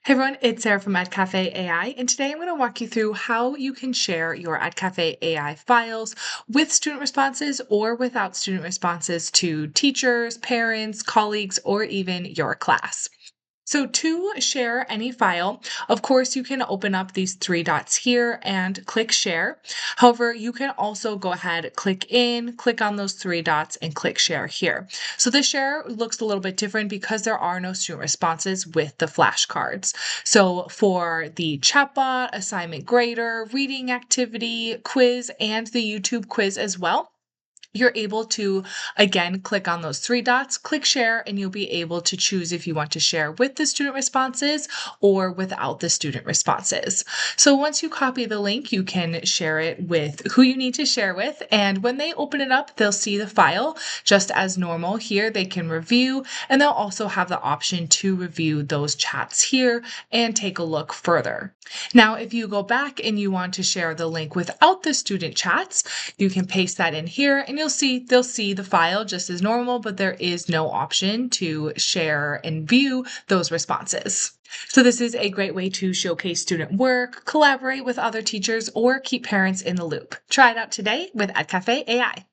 Hey everyone, it's Sarah from Edcafe AI, and today I'm going to walk you through how you can share your Edcafe AI files with student responses or without student responses to teachers, parents, colleagues, or even your class. So to share any file, of course, you can open up these three dots here and click share. However, you can also go ahead, click on those three dots and click share here. So the share looks a little bit different because there are no student responses with the flashcards. So for the chatbot, assignment grader, reading activity, quiz, and the YouTube quiz as well, you're able to, again, click on those three dots, click share, and you'll be able to choose if you want to share with the student responses or without the student responses. So once you copy the link, you can share it with who you need to share with. And when they open it up, they'll see the file just as normal. Here they can review, and they'll also have the option to review those chats here and take a look further. Now, if you go back and you want to share the link without the student chats, you can paste that in here and they'll see the file just as normal, but there is no option to share and view those responses. So this is a great way to showcase student work, collaborate with other teachers, or keep parents in the loop. Try it out today with Edcafe AI.